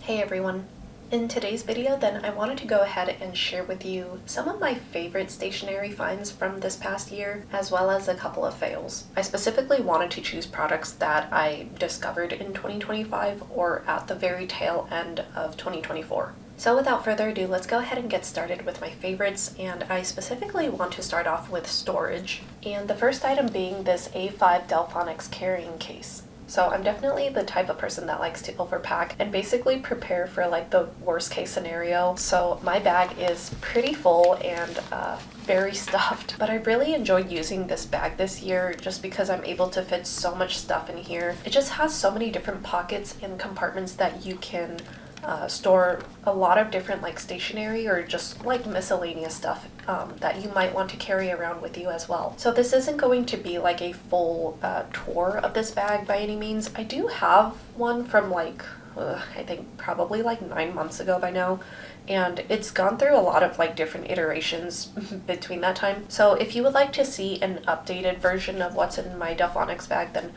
Hey everyone! In today's video then I wanted to go ahead and share with you some of my favorite stationery finds from this past year, as well as a couple of fails. I specifically wanted to choose products that I discovered in 2025 or at the very tail end of 2024. So without further ado, let's go ahead and get started with my favorites, and I specifically want to start off with storage. And the first item being this A5 Delfonics carrying case. So I'm definitely the type of person that likes to overpack and basically prepare for like the worst case scenario. So my bag is pretty full and very stuffed, but I really enjoyed using this bag this year just because I'm able to fit so much stuff in here. It just has so many different pockets and compartments that you can store a lot of different like stationery or just like miscellaneous stuff that you might want to carry around with you as well. So this isn't going to be like a full tour of this bag by any means. I do have one from like I think probably like 9 months ago by now, and it's gone through a lot of like different iterations between that time. So if you would like to see an updated version of what's in my Delfonics bag, then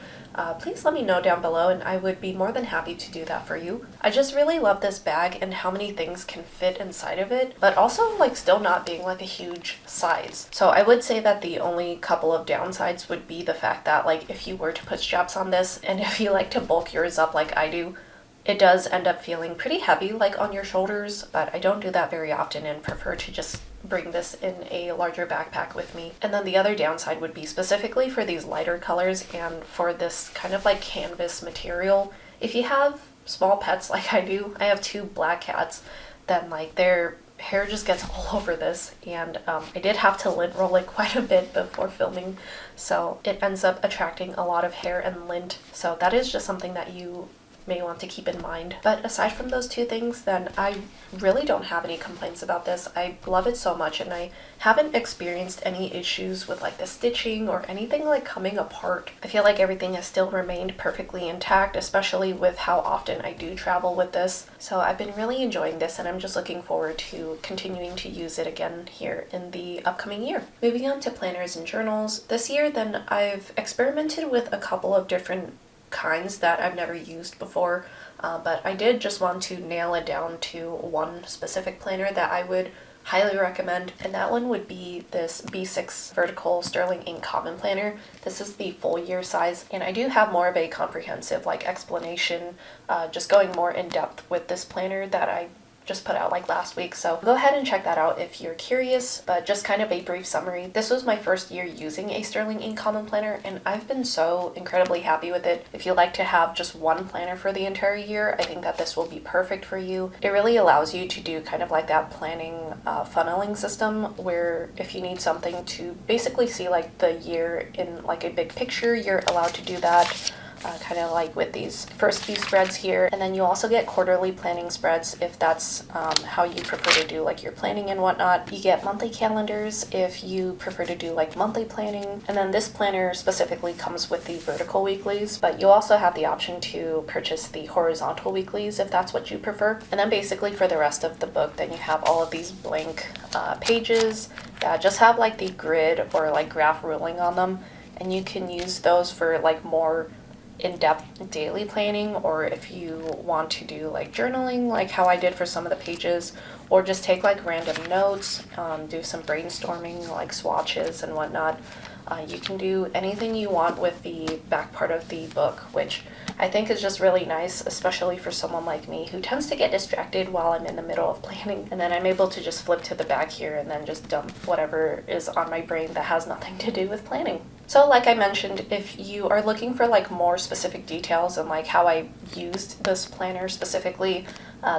please let me know down below and I would be more than happy to do that for you. I just really love this bag and how many things can fit inside of it, but also like still not being like a huge size. So I would say that the only couple of downsides would be the fact that like if you were to put straps on this and if you like to bulk yours up like I do, it does end up feeling pretty heavy like on your shoulders, but I don't do that very often and prefer to just bring this in a larger backpack with me. And then the other downside would be specifically for these lighter colors and for this kind of like canvas material. If you have small pets like I do, I have 2 black cats, then like their hair just gets all over this, and I did have to lint roll it quite a bit before filming, so it ends up attracting a lot of hair and lint. So that is just something that you may want to keep in mind. But aside from those 2 things, then I really don't have any complaints about this. I love it so much and I haven't experienced any issues with like the stitching or anything like coming apart. I feel like everything has still remained perfectly intact, especially with how often I do travel with this. So I've been really enjoying this and I'm just looking forward to continuing to use it again here in the upcoming year. Moving on to planners and journals. This year then I've experimented with a couple of different kinds that I've never used before, but I did just want to nail it down to one specific planner that I would highly recommend, and that one would be this B6 Vertical Sterling Ink Common Planner. This is the full year size, and I do have more of a comprehensive like explanation, just going more in depth with this planner that I just put out like last week, so go ahead and check that out if you're curious. But just kind of a brief summary, this was my first year using a Sterling Ink Common Planner and I've been so incredibly happy with it. If you like to have just one planner for the entire year, I think that this will be perfect for you. It really allows you to do kind of like that planning funneling system where if you need something to basically see like the year in like a big picture, you're allowed to do that. Kind of like with these first few spreads here, and then you also get quarterly planning spreads if that's how you prefer to do like your planning and whatnot. You get monthly calendars if you prefer to do like monthly planning, and then this planner specifically comes with the vertical weeklies, but you also have the option to purchase the horizontal weeklies if that's what you prefer. And then basically for the rest of the book, then you have all of these blank pages that just have like the grid or like graph ruling on them, and you can use those for like more in-depth daily planning, or if you want to do like journaling like how I did for some of the pages, or just take like random notes, do some brainstorming like swatches and whatnot. You can do anything you want with the back part of the book, which I think is just really nice, especially for someone like me who tends to get distracted while I'm in the middle of planning, and then I'm able to just flip to the back here and then just dump whatever is on my brain that has nothing to do with planning. So like I mentioned, if you are looking for like more specific details and like how I used this planner specifically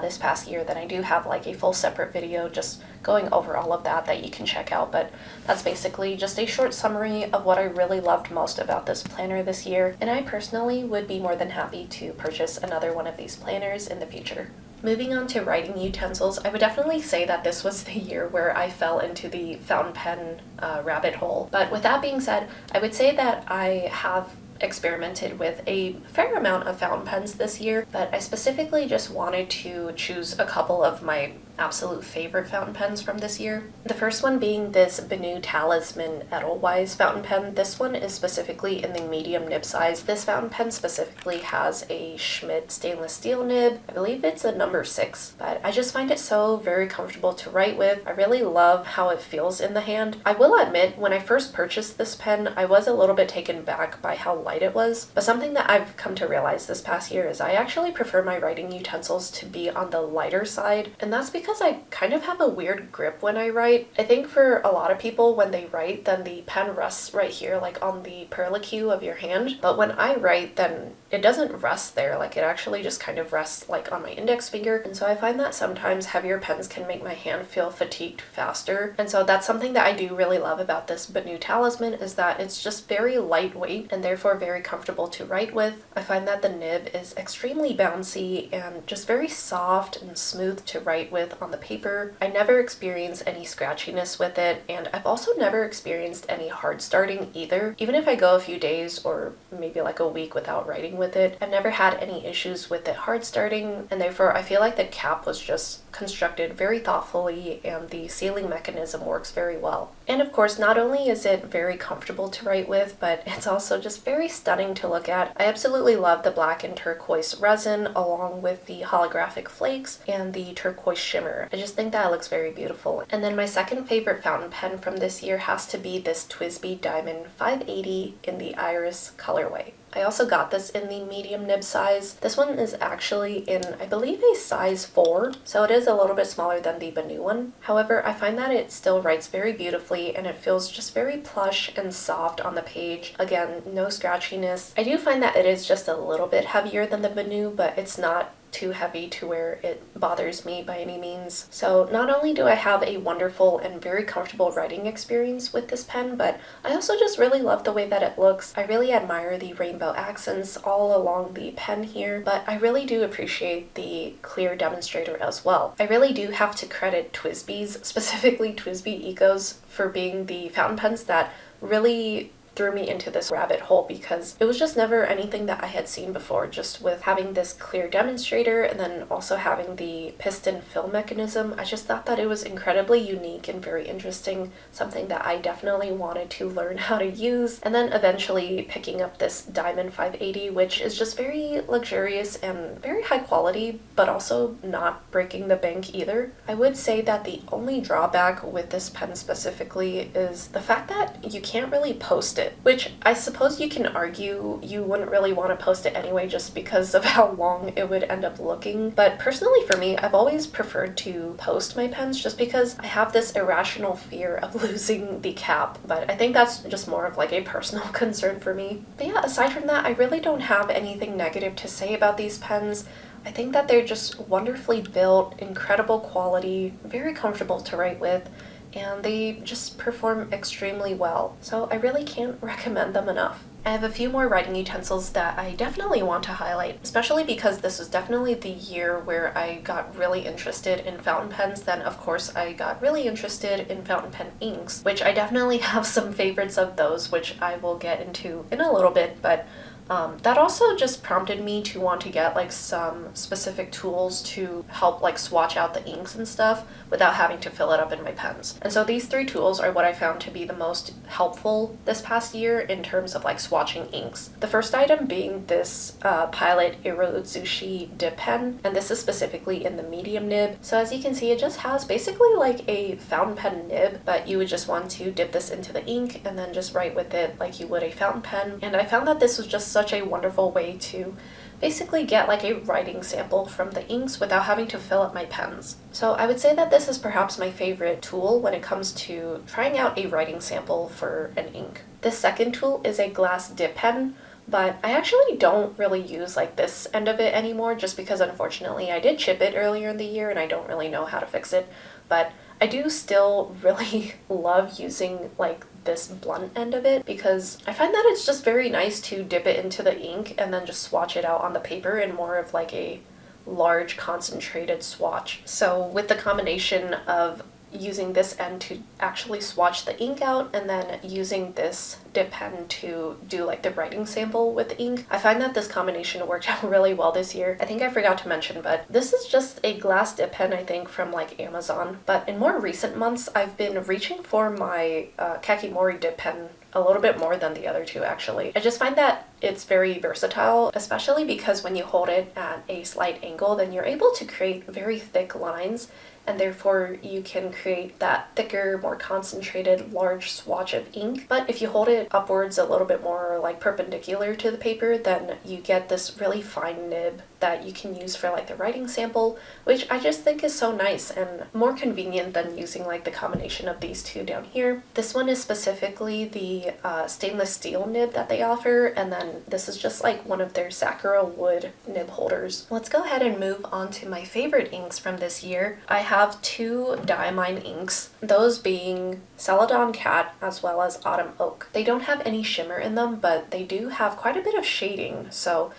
this past year, then I do have like a full separate video just going over all of that you can check out. But that's basically just a short summary of what I really loved most about this planner this year, and I personally would be more than happy to purchase another one of these planners in the future. Moving on to writing utensils, I would definitely say that this was the year where I fell into the fountain pen rabbit hole. But with that being said, I would say that I have experimented with a fair amount of fountain pens this year, but I specifically just wanted to choose a couple of my absolute favorite fountain pens from this year. The first one being this BENU Talisman Edelweiss fountain pen. This one is specifically in the medium nib size. This fountain pen specifically has a Schmidt stainless steel nib. I believe it's a number 6, but I just find it so very comfortable to write with. I really love how it feels in the hand. I will admit, when I first purchased this pen, I was a little bit taken back by how light it was, but something that I've come to realize this past year is I actually prefer my writing utensils to be on the lighter side, and that's because I kind of have a weird grip when I write. I think for a lot of people, when they write, then the pen rests right here, like on the perlicue of your hand, but when I write, then it doesn't rest there. Like, it actually just kind of rests like on my index finger, and so I find that sometimes heavier pens can make my hand feel fatigued faster, and so that's something that I do really love about this BENU Talisman, is that it's just very lightweight and therefore very comfortable to write with. I find that the nib is extremely bouncy and just very soft and smooth to write with on the paper. I never experience any scratchiness with it, and I've also never experienced any hard starting either. Even if I go a few days or maybe like a week without writing with it, I've never had any issues with it hard starting, and therefore I feel like the cap was just constructed very thoughtfully and the sealing mechanism works very well. And of course, not only is it very comfortable to write with, but it's also just very stunning to look at. I absolutely love the black and turquoise resin along with the holographic flakes and the turquoise shimmer. I just think that it looks very beautiful. And then my second favorite fountain pen from this year has to be this TWSBI Diamond 580 in the Iris colorway. I also got this in the medium nib size. This one is actually in, I believe, a size 4, so it is a little bit smaller than the BENU one. However, I find that it still writes very beautifully and it feels just very plush and soft on the page. Again, no scratchiness. I do find that it is just a little bit heavier than the BENU, but it's not too heavy to where it bothers me by any means. So not only do I have a wonderful and very comfortable writing experience with this pen, but I also just really love the way that it looks. I really admire the rainbow accents all along the pen here, but I really do appreciate the clear demonstrator as well. I really do have to credit TWSBI's, specifically TWSBI Ecos, for being the fountain pens that really threw me into this rabbit hole, because it was just never anything that I had seen before, just with having this clear demonstrator and then also having the piston fill mechanism. I just thought that it was incredibly unique and very interesting, something that I definitely wanted to learn how to use, and then eventually picking up this Diamond 580, which is just very luxurious and very high quality, but also not breaking the bank either. I would say that the only drawback with this pen specifically is the fact that you can't really post it, which I suppose you can argue you wouldn't really want to post it anyway just because of how long it would end up looking. But personally for me, I've always preferred to post my pens just because I have this irrational fear of losing the cap, but I think that's just more of like a personal concern for me. But yeah, aside from that, I really don't have anything negative to say about these pens. I think that they're just wonderfully built, incredible quality, very comfortable to write with, and they just perform extremely well, so I really can't recommend them enough. I have a few more writing utensils that I definitely want to highlight, especially because this was definitely the year where I got really interested in fountain pens. Then of course I got really interested in fountain pen inks, which I definitely have some favorites of those, which I will get into in a little bit, but that also just prompted me to want to get like some specific tools to help like swatch out the inks and stuff without having to fill it up in my pens. And so these 3 tools are what I found to be the most helpful this past year in terms of like swatching inks. The first item being this Pilot Iro-Utsushi dip pen, and this is specifically in the medium nib. So as you can see, it just has basically like a fountain pen nib, but you would just want to dip this into the ink and then just write with it like you would a fountain pen. And I found that this was just such a wonderful way to basically get like a writing sample from the inks without having to fill up my pens. So I would say that this is perhaps my favorite tool when it comes to trying out a writing sample for an ink. The second tool is a glass dip pen, but I actually don't really use like this end of it anymore just because unfortunately I did chip it earlier in the year and I don't really know how to fix it, but I do still really love using like this blunt end of it because I find that it's just very nice to dip it into the ink and then just swatch it out on the paper in more of like a large concentrated swatch. So with the combination of using this end to actually swatch the ink out and then using this dip pen to do like the writing sample with the ink. I find that this combination worked out really well this year. I think I forgot to mention, but this is just a glass dip pen, I think, from like Amazon. But in more recent months, I've been reaching for my Kakimori dip pen a little bit more than the other two, actually. I just find that it's very versatile, especially because when you hold it at a slight angle, then you're able to create very thick lines, and therefore you can create that thicker, more concentrated, large swatch of ink. But if you hold it upwards a little bit more like perpendicular to the paper, then you get this really fine nib that you can use for like the writing sample, which I just think is so nice and more convenient than using like the combination of these two down here. This one is specifically the stainless steel nib that they offer, and then this is just like one of their sakura wood nib holders. Let's go ahead and move on to my favorite inks from this year. I have two Diamine inks, those being Celadon Cat as well as Autumn Oak. They don't have any shimmer in them, but they do have quite a bit of shading, so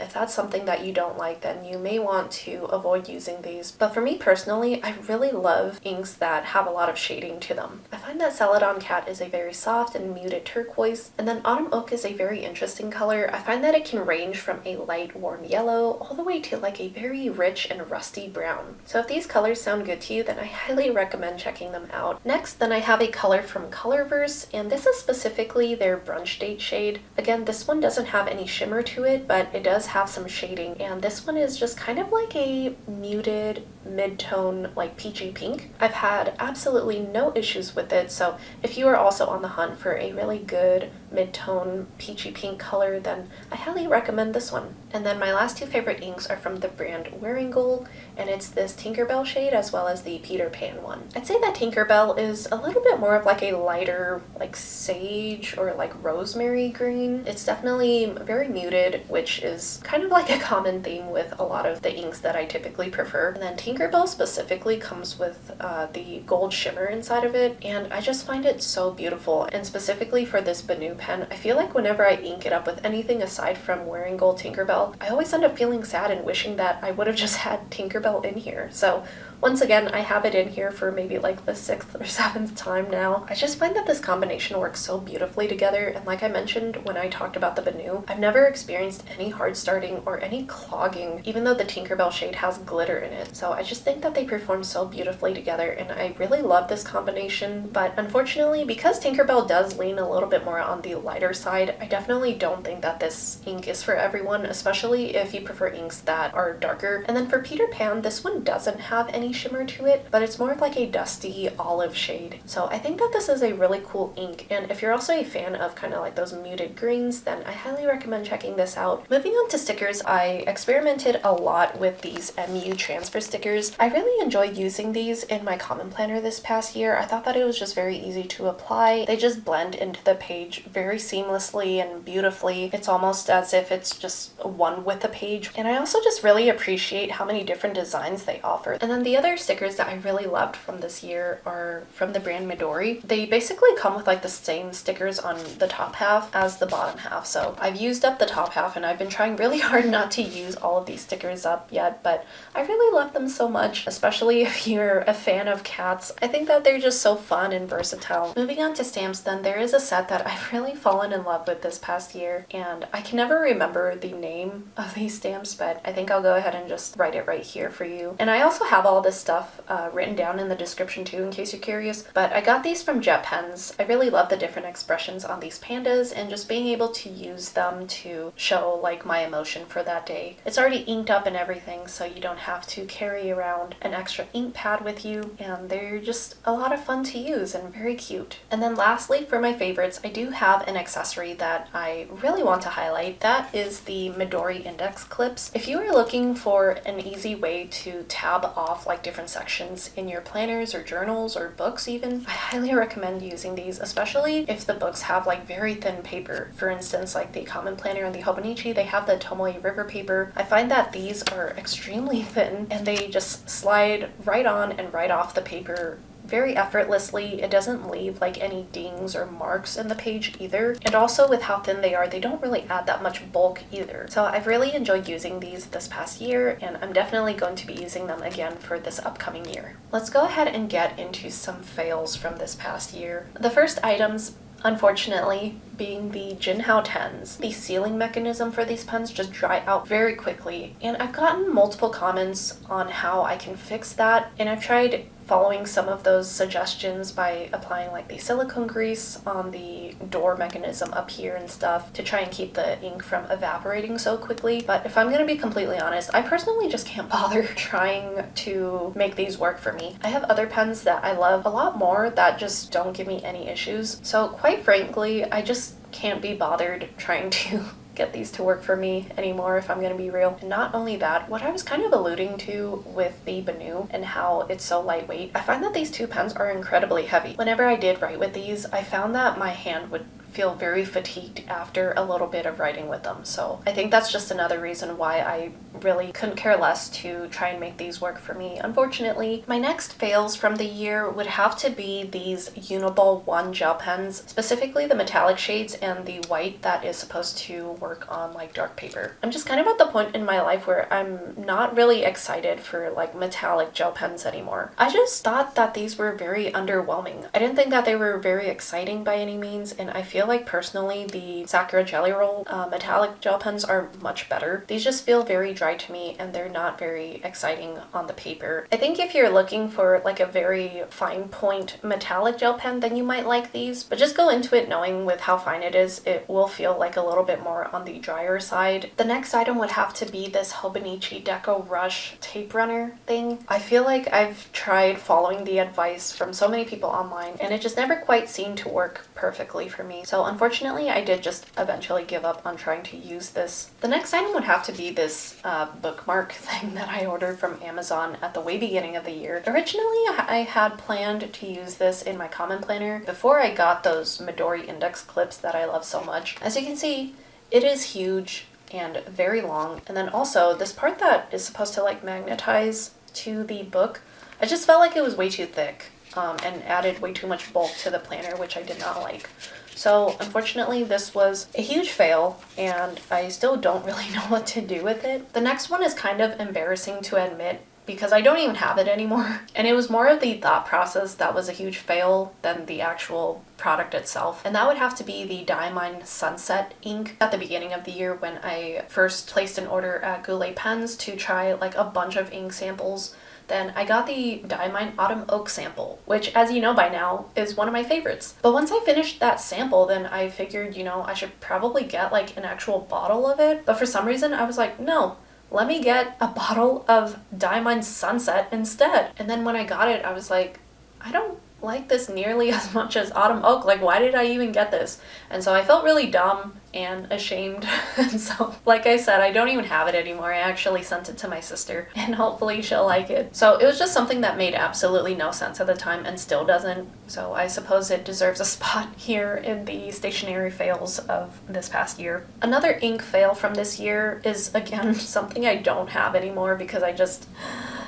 if that's something that you don't like, then you may want to avoid using these. But for me personally, I really love inks that have a lot of shading to them. I find that Celadon Cat is a very soft and muted turquoise, and then Autumn Oak is a very interesting color. I find that it can range from a light warm yellow all the way to like a very rich and rusty brown. So if these colors sound good to you, then I highly recommend checking them out. Next, then I have a color from Colorverse, and this is specifically their Brunch Date shade. Again, this one doesn't have any shimmer to it, but it does have some shading, and this one is just kind of like a muted mid-tone like peachy pink. I've had absolutely no issues with it, so if you are also on the hunt for a really good mid-tone peachy pink color, then I highly recommend this one. And then my last two favorite inks are from the brand Wearingeul, and it's this Tinker Bell shade as well as the Peter Pan one. I'd say that Tinker Bell is a little bit more of like a lighter like sage or like rosemary green. It's definitely very muted, which is kind of like a common theme with a lot of the inks that I typically prefer. And then Tinker Bell specifically comes with the gold shimmer inside of it, and I just find it so beautiful. And specifically for this BENU pen, I feel like whenever I ink it up with anything aside from Wearingeul Tinker Bell, I always end up feeling sad and wishing that I would have just had Tinker Bell in here. So once again, I have it in here for maybe like the 6th or 7th time now. I just find that this combination works so beautifully together, and like I mentioned when I talked about the BENU, I've never experienced any hard starting or any clogging, even though the Tinker Bell shade has glitter in it. So I just think that they perform so beautifully together, and I really love this combination. But unfortunately, because Tinker Bell does lean a little bit more on the lighter side, I definitely don't think that this ink is for everyone, especially if you prefer inks that are darker. And then for Peter Pan, this one doesn't have any shimmer to it, but it's more of like a dusty olive shade. So I think that this is a really cool ink, and if you're also a fan of kind of like those muted greens, then I highly recommend checking this out. Moving on to stickers, I experimented a lot with these MU transfer stickers. I really enjoyed using these in my common planner this past year. I thought that it was just very easy to apply. They just blend into the page very seamlessly and beautifully. It's almost as if it's just one with the page, and I also just really appreciate how many different designs they offer. And then the other stickers that I really loved from this year are from the brand Midori. They basically come with like the same stickers on the top half as the bottom half, so I've used up the top half and I've been trying really hard not to use all of these stickers up yet, but I really love them so much, especially if you're a fan of cats. I think that they're just so fun and versatile. Moving on to stamps, then there is a set that I've really fallen in love with this past year, and I can never remember the name of these stamps, but I think I'll go ahead and just write it right here for you. And I also have all this stuff written down in the description too, in case you're curious, but I got these from Jet Pens. I really love the different expressions on these pandas and just being able to use them to show like my emotion for that day. It's already inked up and everything, so you don't have to carry around an extra ink pad with you, and they're just a lot of fun to use and very cute. And then lastly, for my favorites, I do have an accessory that I really want to highlight. That is the Midori index clips. If you are looking for an easy way to tab off like different sections in your planners or journals or books even, I highly recommend using these, especially if the books have like very thin paper. For instance, like the Common Planner and the Hobonichi, they have the Tomoe River paper. I find that these are extremely thin and they just slide right on and right off the paper very effortlessly. It doesn't leave like any dings or marks in the page either. And also with how thin they are, they don't really add that much bulk either. So I've really enjoyed using these this past year, and I'm definitely going to be using them again for this upcoming year. Let's go ahead and get into some fails from this past year. The first items, unfortunately, being the Jinhao 10s. The sealing mechanism for these pens just dry out very quickly, and I've gotten multiple comments on how I can fix that, and I've tried following some of those suggestions by applying like the silicone grease on the door mechanism up here and stuff to try and keep the ink from evaporating so quickly. But if I'm gonna be completely honest, I personally just can't bother trying to make these work for me. I have other pens that I love a lot more that just don't give me any issues. So quite frankly, I just can't be bothered trying to get these to work for me anymore, if I'm gonna be real. And not only that, what I was kind of alluding to with the BENU and how it's so lightweight, I find that these two pens are incredibly heavy. Whenever I did write with these, I found that my hand would feel very fatigued after a little bit of writing with them. So I think that's just another reason why I really couldn't care less to try and make these work for me, unfortunately. My next fails from the year would have to be these Uniball One gel pens, specifically the metallic shades and the white that is supposed to work on like dark paper. I'm just kind of at the point in my life where I'm not really excited for like metallic gel pens anymore. I just thought that these were very underwhelming. I didn't think that they were very exciting by any means, and I feel like personally the Sakura Jelly Roll metallic gel pens are much better. These just feel very dry to me, and they're not very exciting on the paper. I think if you're looking for like a very fine point metallic gel pen, then you might like these, but just go into it knowing with how fine it is, it will feel like a little bit more on the drier side. The next item would have to be this Hobonichi Deco Rush tape runner thing. I feel like I've tried following the advice from so many people online, and it just never quite seemed to work perfectly for me. So unfortunately, I did just eventually give up on trying to use this. The next item would have to be this bookmark thing that I ordered from Amazon at the way beginning of the year. Originally, I had planned to use this in my common planner before I got those Midori index clips that I love so much. As you can see, it is huge and very long, and then also this part that is supposed to like magnetize to the book, I just felt like it was way too thick and added way too much bulk to the planner, which I did not like. So unfortunately, this was a huge fail, and I still don't really know what to do with it. The next one is kind of embarrassing to admit because I don't even have it anymore. And it was more of the thought process that was a huge fail than the actual product itself. And that would have to be the Diamine Sunset ink at the beginning of the year when I first placed an order at Goulet Pens to try like a bunch of ink samples. Then I got the Diamine Autumn Oak sample, which, as you know by now, is one of my favorites. But once I finished that sample, then I figured, you know, I should probably get like an actual bottle of it. But for some reason, I was like, no, let me get a bottle of Diamine Sunset instead. And then when I got it, I was like, I don't like this nearly as much as Autumn Oak. Like, why did I even get this? And so I felt really dumb and ashamed. And so, like I said, I don't even have it anymore. I actually sent it to my sister, and hopefully she'll like it. So it was just something that made absolutely no sense at the time and still doesn't. So I suppose it deserves a spot here in the stationery fails of this past year. Another ink fail from this year is, again, something I don't have anymore because I just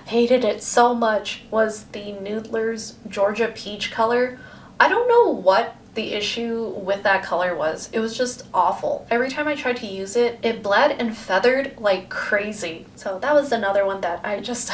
hated it so much, was the Noodler's Georgia Peach color. I don't know what the issue with that color was. It was just awful. Every time I tried to use it, it bled and feathered like crazy. So that was another one that I just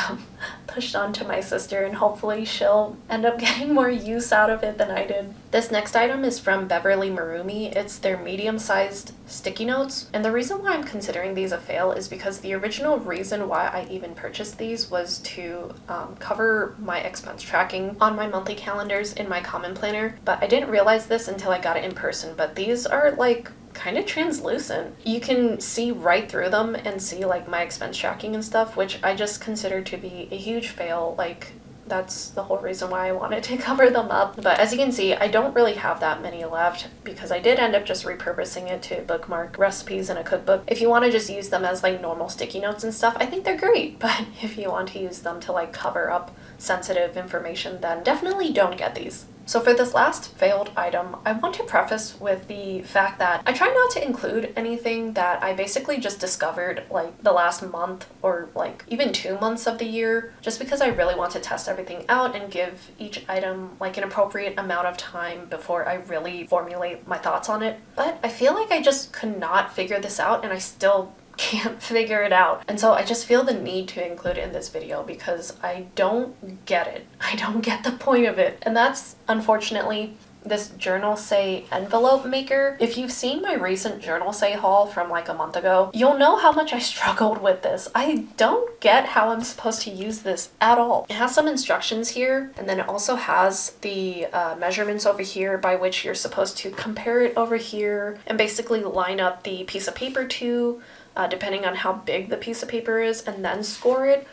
pushed on to my sister, and hopefully she'll end up getting more use out of it than I did. This next item is from Beverly Marumi. It's their medium-sized sticky notes, and the reason why I'm considering these a fail is because the original reason why I even purchased these was to cover my expense tracking on my monthly calendars in my common planner, but I didn't realize this until I got it in person. But these are like kind of translucent. You can see right through them and see like my expense tracking and stuff, which I just consider to be a huge fail. Like, that's the whole reason why I wanted to cover them up. But as you can see, I don't really have that many left because I did end up just repurposing it to bookmark recipes in a cookbook. If you want to just use them as like normal sticky notes and stuff, I think they're great. But if you want to use them to like cover up sensitive information, then definitely don't get these. So for this last failed item, I want to preface with the fact that I try not to include anything that I basically just discovered like the last month or like even 2 months of the year, just because I really want to test everything out and give each item like an appropriate amount of time before I really formulate my thoughts on it. But I feel like I just could not figure this out, and I still can't figure it out. And so I just feel the need to include it in this video because I don't get it. I don't get the point of it. And that's unfortunately this Journal Say envelope maker. If you've seen my recent Journal Say haul from like a month ago, you'll know how much I struggled with this. I don't get how I'm supposed to use this at all. It has some instructions here, and then it also has the measurements over here by which you're supposed to compare it over here and basically line up the piece of paper to depending on how big the piece of paper is, and then score it.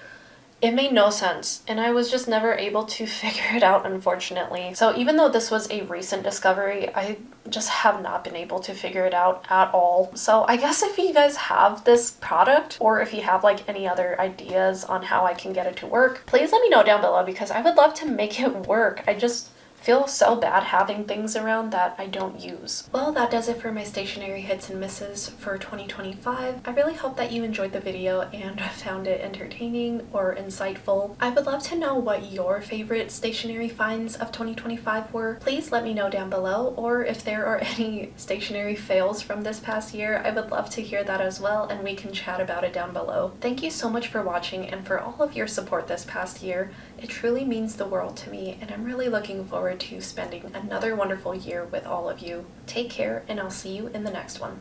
It made no sense, and I was just never able to figure it out, unfortunately. So even though this was a recent discovery, I just have not been able to figure it out at all. So I guess if you guys have this product, or if you have like any other ideas on how I can get it to work, please let me know down below because I would love to make it work. I just feel so bad having things around that I don't use. Well, that does it for my stationery hits and misses for 2025. I really hope that you enjoyed the video and found it entertaining or insightful. I would love to know what your favorite stationery finds of 2025 were. Please let me know down below, or if there are any stationery fails from this past year, I would love to hear that as well, and we can chat about it down below. Thank you so much for watching and for all of your support this past year. It truly means the world to me, and I'm really looking forward to spending another wonderful year with all of you. Take care, and I'll see you in the next one.